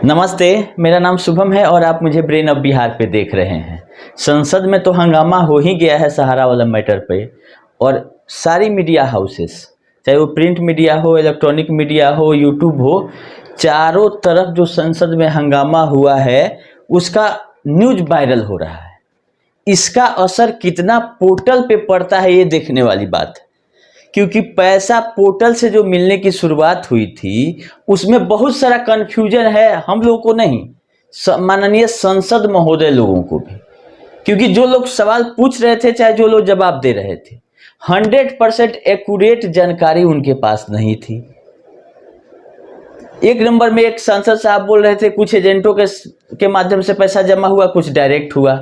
नमस्ते, मेरा नाम शुभम है और आप मुझे ब्रेन ऑफ बिहार पे देख रहे हैं। संसद में तो हंगामा हो ही गया है सहारा वाला मैटर पे। और सारी मीडिया हाउसेस, चाहे वो प्रिंट मीडिया हो, इलेक्ट्रॉनिक मीडिया हो, यूट्यूब हो, चारों तरफ जो संसद में हंगामा हुआ है उसका न्यूज वायरल हो रहा है। इसका असर कितना पोर्टल पे पड़ता है ये देखने वाली बात है, क्योंकि पैसा पोर्टल से जो मिलने की शुरुआत हुई थी उसमें बहुत सारा कन्फ्यूजन है, हम लोगों को नहीं, माननीय संसद महोदय लोगों को भी। क्योंकि जो लोग सवाल पूछ रहे थे, चाहे जो लोग जवाब दे रहे थे, 100% एक्यूरेट जानकारी उनके पास नहीं थी। एक नंबर में एक सांसद साहब बोल रहे थे कुछ एजेंटों के माध्यम से पैसा जमा हुआ, कुछ डायरेक्ट हुआ।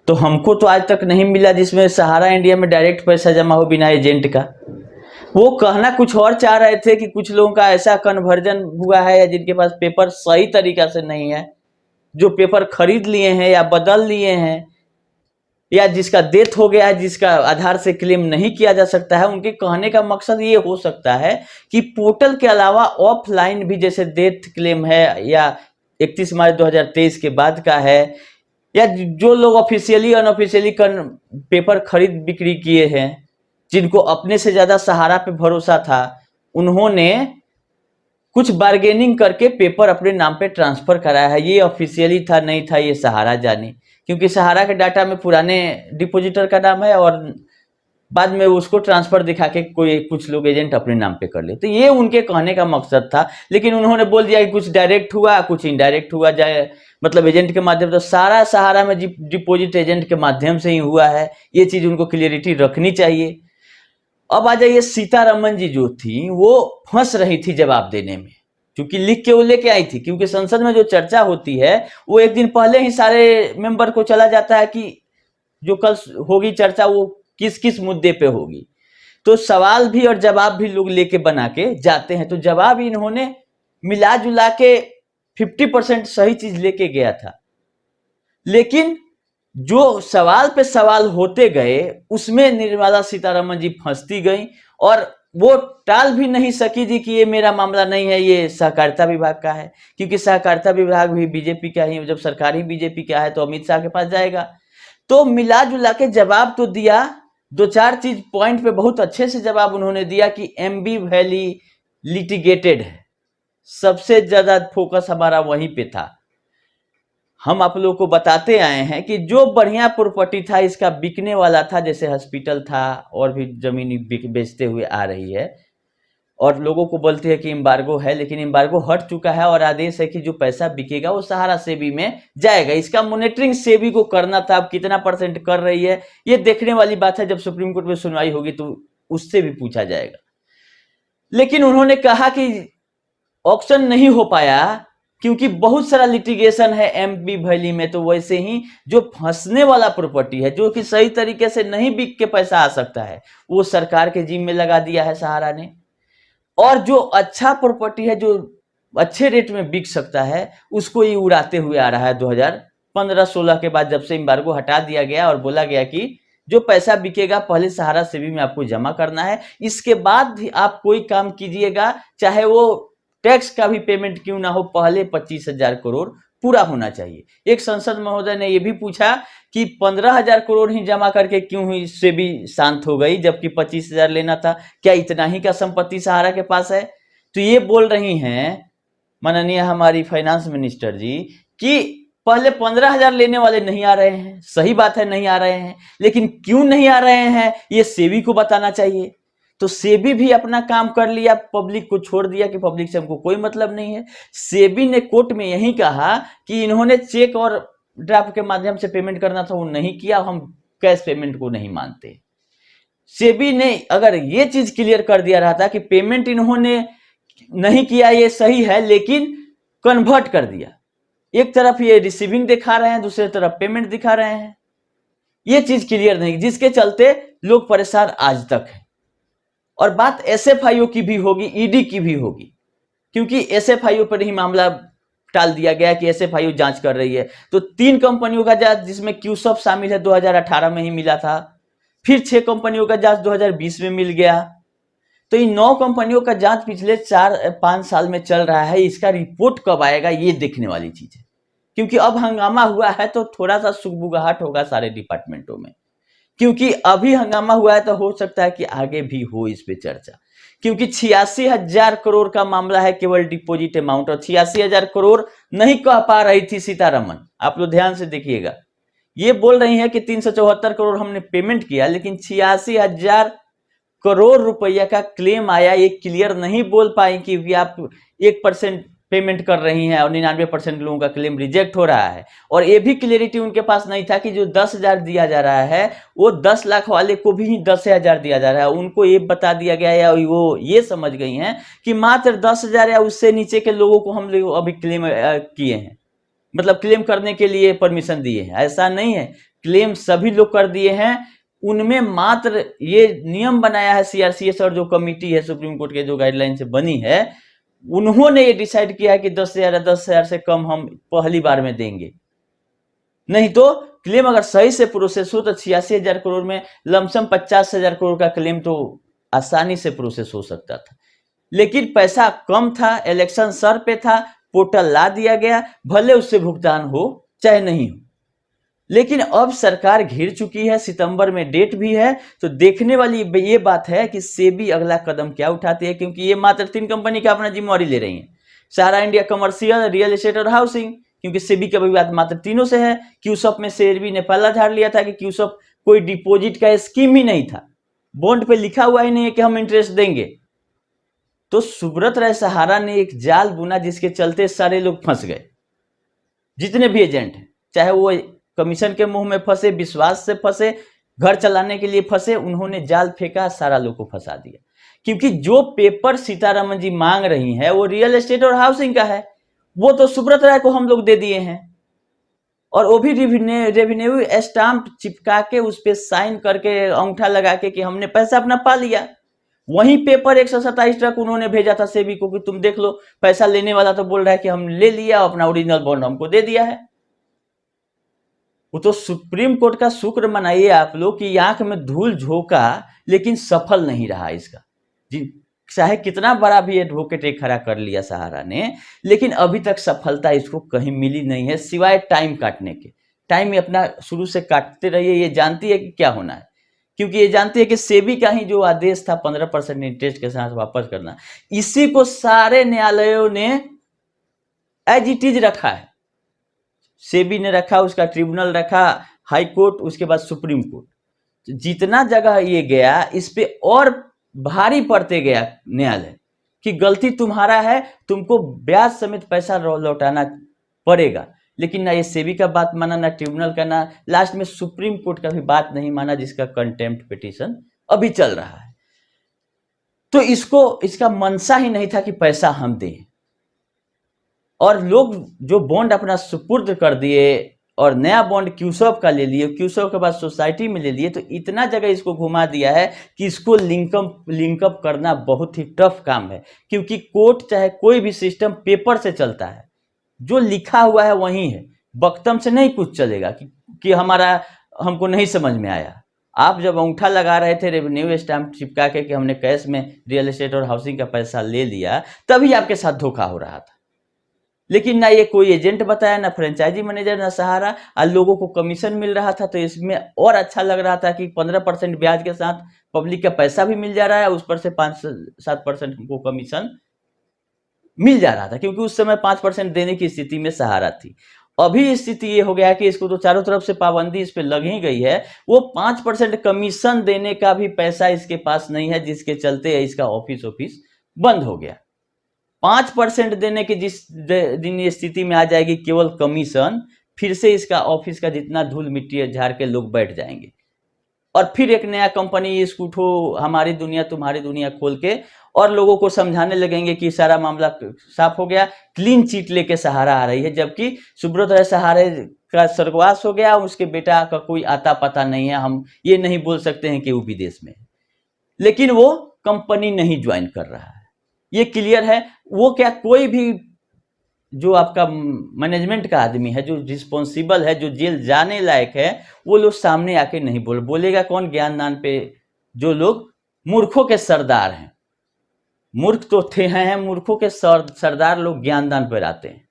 तो हमको तो आज तक नहीं मिला जिसमें सहारा इंडिया में डायरेक्ट पैसा जमा हो बिना एजेंट का। वो कहना कुछ और चाह रहे थे कि कुछ लोगों का ऐसा कन्वर्जन हुआ है या जिनके पास पेपर सही तरीका से नहीं है, जो पेपर खरीद लिए हैं या बदल लिए हैं, या जिसका डेथ हो गया है, जिसका आधार से क्लेम नहीं किया जा सकता है। उनके कहने का मकसद ये हो सकता है कि पोर्टल के अलावा ऑफलाइन भी, जैसे डेथ क्लेम है या 31 मार्च 2023 के बाद का है, या जो लोग ऑफिशियली अनऑफिशियली पेपर खरीद बिक्री किए हैं, जिनको अपने से ज्यादा सहारा पे भरोसा था, उन्होंने कुछ बार्गेनिंग करके पेपर अपने नाम पे ट्रांसफर कराया है। ये ऑफिशियली था नहीं था ये सहारा जाने, क्योंकि सहारा के डाटा में पुराने डिपॉजिटर का नाम है और बाद में उसको ट्रांसफर दिखा के कुछ लोग एजेंट अपने नाम पे कर ले। तो ये उनके कहने का मकसद था, लेकिन उन्होंने बोल दिया कि कुछ डायरेक्ट हुआ, कुछ इनडायरेक्ट हुआ, जाए मतलब एजेंट के माध्यम से। सारा सहारा में डिपॉजिट एजेंट के माध्यम से ही हुआ है, ये चीज उनको क्लियरिटी रखनी चाहिए। अब आ जाइए, सीतारमन जी जो थी वो फंस रही थी जवाब देने में, क्योंकि लिख के वो लेके आई थी। क्योंकि संसद में जो चर्चा होती है वो एक दिन पहले ही सारे मेंबर को चला जाता है कि जो कल होगी चर्चा वो किस किस मुद्दे पे होगी। तो सवाल भी और जवाब भी लोग लेके बना के जाते हैं। तो जवाब इन्होंने मिला जुला के 50% सही चीज लेके गया था, लेकिन जो सवाल पे सवाल होते गए उसमें निर्मला सीतारमन जी फंसती गई और वो टाल भी नहीं सकी थी कि ये मेरा मामला नहीं है, ये सहकारिता विभाग का है। क्योंकि सहकारिता विभाग भी बीजेपी का ही, जब सरकार ही बीजेपी का है तो अमित शाह के पास जाएगा। तो मिला जुला के जवाब तो दिया, दो चार चीज पॉइंट पे बहुत अच्छे से जवाब उन्होंने दिया कि एमबी वैली लिटिगेटेड है, सबसे ज्यादा फोकस हमारा वहीं पे था। हम आप लोगों को बताते आए हैं कि जो बढ़िया प्रॉपर्टी था इसका बिकने वाला था, जैसे हॉस्पिटल था और भी जमीन बेचते हुए आ रही है, और लोगों को बोलते हैं कि एम्बार्गो है, लेकिन एम्बार्गो हट चुका है और आदेश है कि जो पैसा बिकेगा वो सहारा सेबी में जाएगा। इसका मॉनिटरिंग सेबी को करना था, अब कितना % कर रही है ये देखने वाली बात है। जब सुप्रीम कोर्ट में सुनवाई होगी तो उससे भी पूछा जाएगा। लेकिन उन्होंने कहा कि ऑक्शन नहीं हो पाया क्योंकि बहुत सारा लिटिगेशन है एमबी वैली में। तो वैसे ही जो फंसने वाला प्रॉपर्टी है, जो कि सही तरीके से नहीं बिक के पैसा आ सकता है, वो सरकार के जिम्मे लगा दिया है सहारा ने। और जो अच्छा प्रॉपर्टी है, जो अच्छे रेट में बिक सकता है, उसको ये उड़ाते हुए आ रहा है 2015-16 के बाद, जब से एम्बार्गो हटा दिया गया और बोला गया कि जो पैसा बिकेगा पहले सहारा सेबी में आपको जमा करना है, इसके बाद आप कोई काम कीजिएगा, चाहे वो टैक्स का भी पेमेंट क्यों ना हो, पहले 25,000 करोड़ पूरा होना चाहिए। एक संसद महोदय ने यह भी पूछा कि 15,000 करोड़ ही जमा करके क्यों हुई सेबी शांत हो गई, जबकि 25,000 लेना था, क्या इतना ही का संपत्ति सहारा के पास है? तो ये बोल रही हैं माननीय हमारी फाइनेंस मिनिस्टर जी कि पहले 15,000 लेने वाले नहीं आ रहे हैं। सही बात है, नहीं आ रहे हैं, लेकिन क्यों नहीं आ रहे हैं ये सेबी को बताना चाहिए। तो सेबी भी अपना काम कर लिया, पब्लिक को छोड़ दिया कि पब्लिक से हमको कोई मतलब नहीं है। सेबी ने कोर्ट में यही कहा कि इन्होंने चेक और ड्राफ्ट के माध्यम से पेमेंट करना था, वो नहीं किया, हम कैश पेमेंट को नहीं मानते। सेबी ने अगर ये चीज क्लियर कर दिया रहा था कि पेमेंट इन्होंने नहीं किया ये सही है, लेकिन कन्वर्ट कर दिया, एक तरफ ये रिसीविंग दिखा रहे हैं, दूसरी तरफ पेमेंट दिखा रहे हैं, ये चीज क्लियर नहीं, जिसके चलते लोग परेशान आज तक है। और बात एसएफआईओ की भी होगी, ईडी की भी होगी, क्योंकि एसएफआईओ पर ही मामला टाल दिया गया कि एसएफआईओ जांच कर रही है। तो 3 कंपनियों का जांच, जिसमें क्यूसॉफ्ट शामिल है, 2018 में ही मिला था। फिर 6 कंपनियों का जांच 2020 में मिल गया। तो इन 9 कंपनियों का जांच पिछले 4-5 साल में चल रहा है। इसका रिपोर्ट कब आएगा ये देखने वाली चीज है, क्योंकि अब हंगामा हुआ है तो थोड़ा सा सुगबुगाहट होगा सारे डिपार्टमेंटों में, क्योंकि अभी हंगामा हुआ है तो हो सकता है कि आगे भी हो इस पे चर्चा, क्योंकि 86,000 करोड़ का मामला है केवल डिपॉजिट अमाउंट, और 86,000 करोड़ नहीं कह पा रही थी सीतारमन। आप लोग ध्यान से देखिएगा, ये बोल रही है कि 374 करोड़ हमने पेमेंट किया, लेकिन 86,000 करोड़ रुपया का क्लेम आया। ये क्लियर नहीं बोल पाए कि आप 1% पेमेंट कर रही हैं और 99% लोगों का क्लेम रिजेक्ट हो रहा है। और ये भी क्लियरिटी उनके पास नहीं था कि जो 10,000 दिया जा रहा है वो 10 लाख वाले को भी 10,000 दिया जा रहा है। उनको ये बता दिया गया या वो ये समझ गई हैं कि मात्र 10,000 या उससे नीचे के लोगों को हम लोग अभी क्लेम किए हैं, मतलब क्लेम करने के लिए परमिशन दिए हैं। ऐसा नहीं है, क्लेम सभी लोग कर दिए हैं। उनमें मात्र ये नियम बनाया है सीआरसीएस और जो कमिटी है सुप्रीम कोर्ट के जो गाइडलाइन से बनी है, उन्होंने ये डिसाइड किया है कि 10,000 से कम हम पहली बार में देंगे। नहीं तो क्लेम अगर सही से प्रोसेस हो तो 86,000 करोड़ में लमसम 50,000 करोड़ का क्लेम तो आसानी से प्रोसेस हो सकता था, लेकिन पैसा कम था, इलेक्शन सर पे था, पोर्टल ला दिया गया, भले उससे भुगतान हो चाहे नहीं हो। लेकिन अब सरकार घिर चुकी है, सितंबर में डेट भी है, तो देखने वाली ये बात है कि सेबी अगला कदम क्या उठाती है, क्योंकि ये मात्र 3 कंपनी का अपना जिम्मेवारी ले रही है, सहारा इंडिया कमर्शियल, रियल एस्टेट और हाउसिंग, क्योंकि सेबी का विवाद मात्र तीनों से है। क्यूसॉप में सेबी ने पहला झाड़ लिया था कि क्यूसॉप कोई डिपोजिट का स्कीम ही नहीं था, बॉन्ड पे लिखा हुआ ही नहीं है कि हम इंटरेस्ट देंगे। तो सुब्रत राय सहारा ने एक जाल बुना जिसके चलते सारे लोग फंस गए, जितने भी एजेंट हैं, चाहे वो कमीशन के मुंह में फंसे, विश्वास से फंसे, घर चलाने के लिए फंसे, उन्होंने जाल फेंका, सारा लोग को फंसा दिया। क्योंकि जो पेपर सीतारमन जी मांग रही है वो रियल एस्टेट और हाउसिंग का है, वो तो सुब्रत राय को हम लोग दे दिए हैं, और वो भी रेवेन्यू स्टाम्प चिपका के उस पर साइन करके अंगूठा लगा के कि हमने पैसा अपना पा लिया। वही पेपर 127 ट्रक उन्होंने भेजा था सेबी को कि तुम देख लो, पैसा लेने वाला तो बोल रहा है कि हम ले लिया, अपना ओरिजिनल बॉन्ड हमको दे दिया है। वो तो सुप्रीम कोर्ट का शुक्र मनाइए आप लोग कि आंख में धूल झोंका, लेकिन सफल नहीं रहा इसका। जी, चाहे कितना बड़ा भी एडवोकेट एक खड़ा कर लिया सहारा ने, लेकिन अभी तक सफलता इसको कहीं मिली नहीं है, सिवाय टाइम काटने के। टाइम में अपना शुरू से काटते रहिए, ये जानती है कि क्या होना है, क्योंकि ये जानती है कि सेबी का ही जो आदेश था 15% इंटरेस्ट के साथ वापस करना, इसी को सारे न्यायालयों ने एज इट इज रखा है। सेबी ने रखा, उसका ट्रिब्यूनल रखा, हाई कोर्ट, उसके बाद सुप्रीम कोर्ट। जितना जगह ये गया इस पे और भारी पड़ते गया न्यायालय कि गलती तुम्हारा है, तुमको ब्याज समेत पैसा लौटाना पड़ेगा। लेकिन ना ये सेबी का बात माना, ना ट्रिब्यूनल का, ना लास्ट में सुप्रीम कोर्ट का भी बात नहीं माना, जिसका कंटेम्प्ट पिटीशन अभी चल रहा है। तो इसका मंशा ही नहीं था कि पैसा हम दें, और लोग जो बॉन्ड अपना सुपुर्द कर दिए और नया बॉन्ड क्यूसॉप का ले लिए, क्यूसॉप के बाद सोसाइटी में ले लिए, तो इतना जगह इसको घुमा दिया है कि इसको लिंकअप करना बहुत ही टफ काम है। क्योंकि कोर्ट चाहे कोई भी सिस्टम पेपर से चलता है, जो लिखा हुआ है वही है, बक्तम से नहीं कुछ चलेगा कि हमको नहीं समझ में आया। आप जब अंगूठा लगा रहे थे रेवेन्यू स्टैंप चिपका के कि हमने कैश में रियल एस्टेट और हाउसिंग का पैसा ले लिया, तभी आपके साथ धोखा हो रहा था। लेकिन ना ये कोई एजेंट बताया, ना फ्रेंचाइजी मैनेजर, ना सहारा, और लोगों को कमीशन मिल रहा था। तो इसमें और अच्छा लग रहा था कि 15% ब्याज के साथ पब्लिक का पैसा भी मिल जा रहा है, उस पर से 5-7% हमको कमीशन मिल जा रहा था, क्योंकि उस समय 5% देने की स्थिति में सहारा थी। अभी स्थिति ये हो गया कि इसको तो चारों तरफ से पाबंदी इस पे लग ही गई है, वो 5% कमीशन देने का भी पैसा इसके पास नहीं है, जिसके चलते इसका ऑफिस बंद हो गया। 5% देने की जिस दिन ये स्थिति में आ जाएगी केवल कमीशन, फिर से इसका ऑफिस का जितना धूल मिट्टी झाड़ के लोग बैठ जाएंगे, और फिर एक नया कंपनी इसको उठो, हमारी दुनिया तुम्हारी दुनिया खोल के, और लोगों को समझाने लगेंगे कि सारा मामला साफ हो गया, क्लीन चिट लेके सहारा आ रही है। जबकि सुब्रत राय सहारे का स्वर्गवास हो गया, उसके बेटा का कोई आता पता नहीं है, हम ये नहीं बोल सकते हैं कि वो विदेश में है, लेकिन वो कंपनी नहीं ज्वाइन कर रहा है, ये क्लियर है। वो क्या, कोई भी जो आपका मैनेजमेंट का आदमी है, जो रिस्पॉन्सिबल है, जो जेल जाने लायक है, वो लोग सामने आके नहीं बोलेगा कौन? ज्ञान दान पे जो लोग मूर्खों के सरदार हैं, मूर्ख तो थे हैं, मूर्खों के सरदार लोग ज्ञानदान पर आते हैं।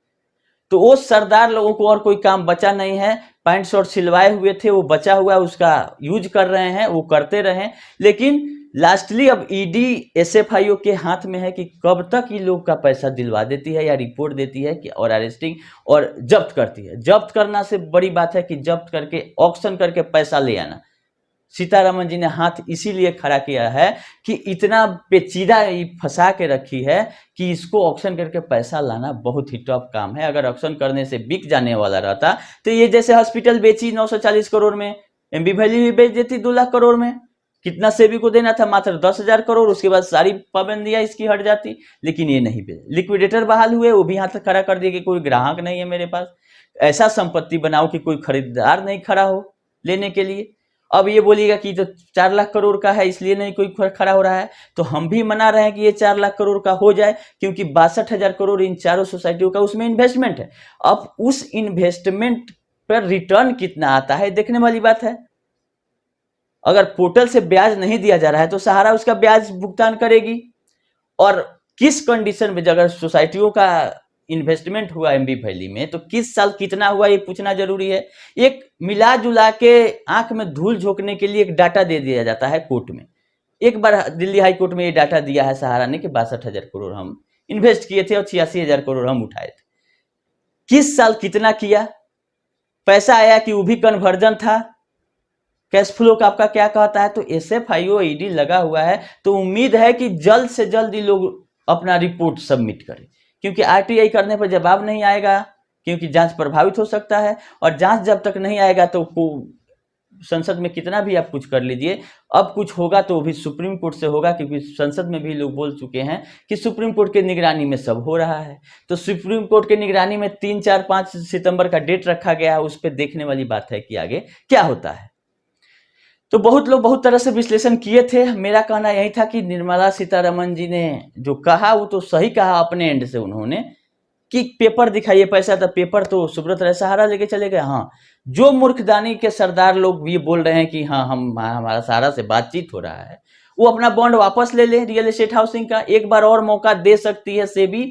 तो वो सरदार लोगों को और कोई काम बचा नहीं है, पैंट शर्ट सिलवाए हुए थे, वो बचा हुआ उसका यूज कर रहे हैं, वो करते रहे। लेकिन लास्टली अब ईडी एसएफआईओ के हाथ में है कि कब तक ये लोग का पैसा दिलवा देती है या रिपोर्ट देती है कि और अरेस्टिंग और जब्त करती है। जब्त करना से बड़ी बात है कि जब्त करके ऑक्शन करके पैसा ले आना। सीतारमन जी ने हाथ इसीलिए खड़ा किया है कि इतना पेचीदा फंसा के रखी है कि इसको ऑक्शन करके पैसा लाना बहुत ही टफ काम है। अगर ऑक्शन करने से बिक जाने वाला रहता तो ये जैसे हॉस्पिटल बेची 940 करोड़ में, एमबी वैली भी बेच देती 2 लाख करोड़ में। कितना सेबी को देना था? मात्र 10,000 करोड़। उसके बाद सारी पाबंदियां इसकी हट जाती, लेकिन ये नहीं बेचे। लिक्विडेटर बहाल हुए, वो भी हाथ खड़ा कर दिए कि कोई ग्राहक नहीं है मेरे पास। ऐसा संपत्ति बनाओ कि कोई खरीदार नहीं खड़ा हो लेने के लिए। अब ये बोलिएगा कि तो 4 लाख करोड़ का है इसलिए नहीं कोई खड़ा हो रहा है, तो हम भी मना रहे हैं कि ये 4 लाख करोड़ का हो जाए, क्योंकि 62,000 करोड़ इन चारों सोसाइटियों का उसमें इन्वेस्टमेंट है। अब उस इन्वेस्टमेंट पर रिटर्न कितना आता है देखने वाली बात है। अगर पोर्टल से ब्याज नहीं दिया जा रहा है तो सहारा उसका ब्याज भुगतान करेगी। और किस कंडीशन में अगर सोसाइटियों का इन्वेस्टमेंट हुआ एमबी वैली में तो किस साल कितना हुआ ये पूछना जरूरी है। एक मिला जुला के आंख में धूल झोंकने के लिए एक डाटा दे दिया जाता है कोर्ट में। एक बार दिल्ली हाई कोर्ट में ये डाटा दिया है सहारा ने कि 62,000 करोड़ हम इन्वेस्ट किए थे और 86,000 करोड़ हम उठाए थे। किस साल कितना किया, पैसा आया कि वो भी कन्वर्जन था, कैश फ्लो का आपका क्या कहता है। तो एसएफआईओ ईडी लगा हुआ है, तो उम्मीद है कि जल्द से जल्द ये लोग अपना रिपोर्ट सबमिट करें, क्योंकि आरटीआई करने पर जवाब नहीं आएगा, क्योंकि जांच प्रभावित हो सकता है। और जांच जब तक नहीं आएगा तो संसद में कितना भी आप कुछ कर लीजिए, अब कुछ होगा तो भी सुप्रीम कोर्ट से होगा, क्योंकि संसद में भी लोग बोल चुके हैं कि सुप्रीम कोर्ट के निगरानी में सब हो रहा है। तो सुप्रीम कोर्ट के निगरानी में 3, 4, 5 सितंबर का डेट रखा गया है, उस पर देखने वाली बात है कि आगे क्या होता है। तो बहुत लोग बहुत तरह से विश्लेषण किए थे। मेरा कहना यही था कि निर्मला सीतारमन जी ने जो कहा वो तो सही कहा अपने एंड से उन्होंने, कि पेपर दिखाइए पैसा, तो पेपर तो सुब्रत राय सहारा लेके चले गए। हाँ, जो मूर्खदानी के सरदार लोग ये बोल रहे हैं कि हाँ हमारा सहारा से बातचीत हो रहा है, वो अपना बॉन्ड वापस ले ले रियल एस्टेट हाउसिंग का। एक बार और मौका दे सकती है सेबी,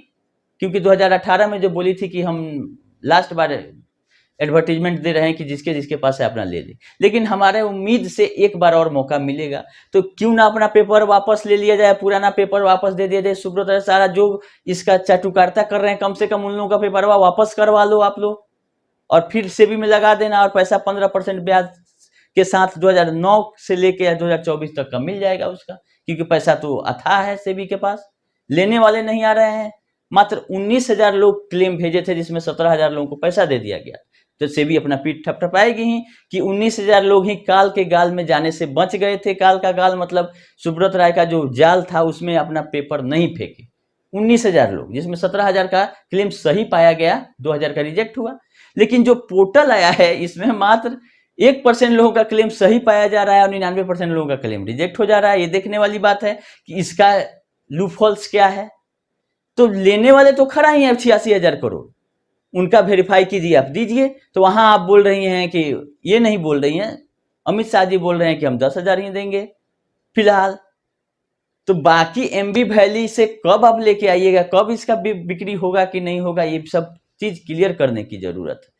क्योंकि 2018 में जो बोली थी कि हम लास्ट बार एडवर्टीजमेंट दे रहे हैं कि जिसके जिसके पास है अपना ले ले, लेकिन हमारे उम्मीद से एक बार और मौका मिलेगा। तो क्यों ना अपना पेपर वापस ले लिया जाए, पुराना पेपर वापस दे दिया जाए। सुब्रत राय सहारा जो इसका चाटुकारिता कर रहे हैं, कम से कम उन लोगों का पेपर वापस करवा लो आप लोग, और फिर सेबी में लगा देना, और पैसा 15% ब्याज के साथ 2009 से लेके 2024 तक का मिल जाएगा उसका, क्योंकि पैसा तो अथाह है सेबी के पास, लेने वाले नहीं आ रहे हैं। मात्र 19,000 लोग क्लेम भेजे थे, जिसमें 17,000 लोगों को पैसा दे दिया गया। तो सेबी अपना पीठ थपथपाएगी ही कि 19,000 लोग ही काल के गाल में जाने से बच गए थे। काल का गाल मतलब सुब्रत राय का जो जाल था उसमें अपना पेपर नहीं फेंके 19,000 लोग, जिसमें 17,000 का क्लेम सही पाया गया, 2,000 का रिजेक्ट हुआ। लेकिन जो पोर्टल आया है इसमें मात्र 1% लोगों का क्लेम सही पाया जा रहा है और 99% लोगों का क्लेम रिजेक्ट हो जा रहा है। ये देखने वाली बात है कि इसका लूपहोल्स क्या है। तो लेने वाले तो खड़ा ही है 86,000 करोड़, उनका वेरीफाई कीजिए, आप दीजिए। तो वहां आप बोल रही हैं कि ये नहीं बोल रही हैं, अमित शाह जी बोल रहे हैं कि हम 10,000 ही देंगे फिलहाल। तो बाकी एमबी वैली से कब आप लेके आइएगा, कब इसका बिक्री होगा कि नहीं होगा, ये सब चीज क्लियर करने की जरूरत है।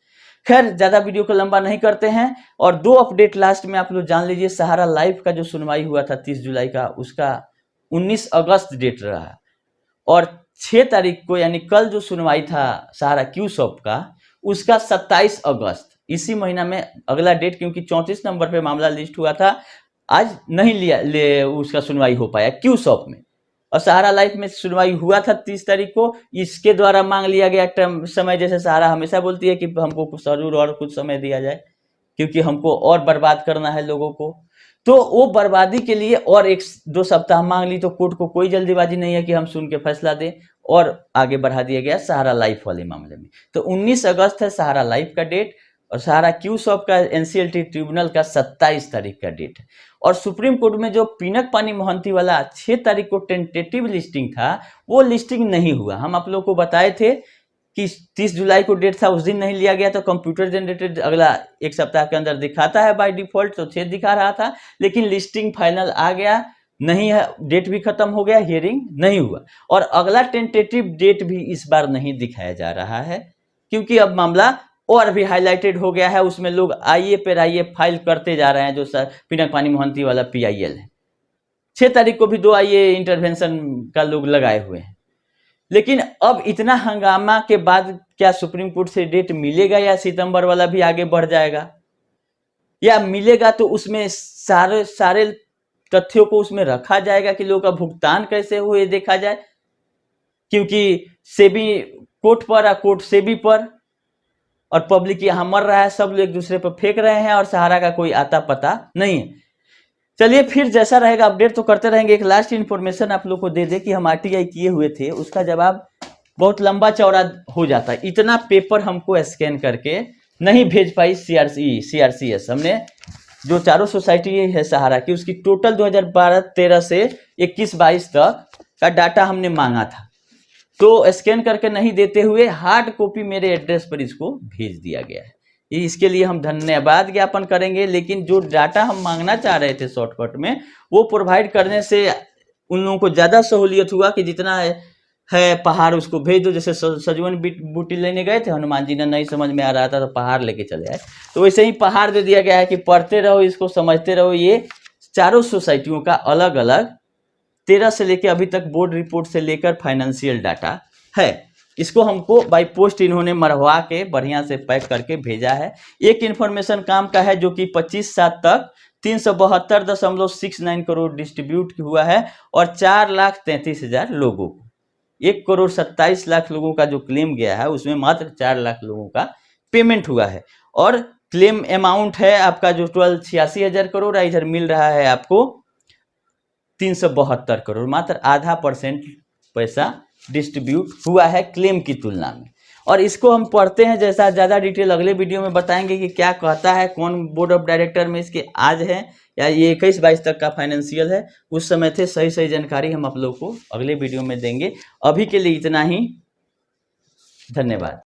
खैर, ज्यादा वीडियो को लंबा नहीं करते हैं। और 2 अपडेट लास्ट में आप लोग जान लीजिए। सहारा लाइफ का जो सुनवाई हुआ था 30 जुलाई का, उसका 19 अगस्त डेट रहा, और 6 तारीख को यानी कल जो सुनवाई था सहारा क्यू शॉप का, उसका 27 अगस्त, इसी महीना में अगला डेट, क्योंकि 34 नंबर पे मामला लिस्ट हुआ था, आज नहीं उसका सुनवाई हो पाया क्यू शॉप में। और सहारा लाइफ में सुनवाई हुआ था 30 तारीख को। इसके द्वारा मांग लिया गया समय, जैसे सहारा हमेशा बोलती है कि हमको जरूर और कुछ समय दिया जाए, क्योंकि हमको और बर्बाद करना है लोगों को। तो वो बर्बादी के लिए और 1-2 सप्ताह मांग ली। तो कोर्ट को कोई जल्दीबाजी नहीं है कि हम सुन के फैसला दें, और आगे बढ़ा दिया गया सहारा लाइफ वाले मामले में। तो 19 अगस्त है सहारा लाइफ का डेट, और सहारा क्यू शॉप का एनसीएलटी ट्रिब्यूनल का 27 तारीख का डेट है। और सुप्रीम कोर्ट में जो पिनक पानी मोहंती वाला 6 तारीख को टेंटेटिव लिस्टिंग था, वो लिस्टिंग नहीं हुआ। हम आप लोग को बताए थे कि 30 जुलाई को डेट था, उस दिन नहीं लिया गया। तो कंप्यूटर जनरेटेड अगला 1 सप्ताह के अंदर दिखाता है बाय डिफॉल्ट, तो 6 दिखा रहा था, लेकिन लिस्टिंग फाइनल आ गया नहीं है, डेट भी खत्म हो गया, हियरिंग नहीं हुआ और अगला टेंटेटिव डेट भी इस बार नहीं दिखाया जा रहा है, क्योंकि अब मामला और भी हाईलाइटेड हो गया है। उसमें लोग आईए पर आईए फाइल करते जा रहे हैं, जो सर पिनाक पानी मोहंती वाला PIL है। 6 तारीख को भी 2 आईए इंटरवेंशन का लोग लगाए हुए हैं। लेकिन अब इतना हंगामा के बाद क्या सुप्रीम कोर्ट से डेट मिलेगा या सितंबर वाला भी आगे बढ़ जाएगा, या मिलेगा तो उसमें सारे तथ्यों को उसमें रखा जाएगा कि लोगों का भुगतान कैसे हुए देखा जाए, क्योंकि सेबी कोर्ट पर, कोर्ट सेबी पर, और पब्लिक यहाँ मर रहा है, सब लोग एक दूसरे पर फेंक रहे हैं और सहारा का कोई आता पता नहीं है। चलिए फिर जैसा रहेगा अपडेट तो करते रहेंगे। एक लास्ट इन्फॉर्मेशन आप लोग को दे दे कि हम RTI किए हुए थे, उसका जवाब बहुत लंबा चौड़ा हो जाता है, इतना पेपर हमको स्कैन करके नहीं भेज पाई CRCS। हमने जो चारों सोसाइटी है सहारा की, उसकी टोटल 2012-13 से 21-22 तक का डाटा हमने मांगा था, तो स्कैन करके नहीं देते हुए हार्ड कॉपी मेरे एड्रेस पर इसको भेज दिया गया है। इसके लिए हम धन्यवाद ज्ञापन करेंगे। लेकिन जो डाटा हम मांगना चाह रहे थे शॉर्टकट में, वो प्रोवाइड करने से उन लोगों को ज़्यादा सहूलियत हुआ कि जितना है पहाड़ उसको भेज दो। जैसे सजवन बूटी लेने गए थे, हनुमान जी ने नहीं समझ में आ रहा था तो पहाड़ लेके चले आए, तो वैसे ही पहाड़ दे दिया गया है कि पढ़ते रहो, इसको समझते रहो। ये चारों सोसाइटियों का अलग अलग 13 से लेकर अभी तक बोर्ड रिपोर्ट से लेकर फाइनेंशियल डाटा है। इसको हमको बाई पोस्ट इन्होंने मरवा के बढ़िया से पैक करके भेजा है। एक इन्फॉर्मेशन काम का है जो कि 25/7 तक 372.69 करोड़ डिस्ट्रीब्यूट हुआ है और 4,33,000 लोगों को, 1,27,00,000 लोगों का जो क्लेम गया है उसमें मात्र 4 लाख लोगों का पेमेंट हुआ है। और क्लेम अमाउंट है आपका जो 86,000 करोड़, इधर मिल रहा है आपको 372 करोड़, मात्र आधा % पैसा डिस्ट्रीब्यूट हुआ है क्लेम की तुलना में। और इसको हम पढ़ते हैं, जैसा ज़्यादा डिटेल अगले वीडियो में बताएंगे कि क्या कहता है, कौन बोर्ड ऑफ डायरेक्टर में इसके आज है या ये 21-22 तक का फाइनेंशियल है, उस समय थे। सही जानकारी हम आप लोग को अगले वीडियो में देंगे। अभी के लिए इतना ही, धन्यवाद।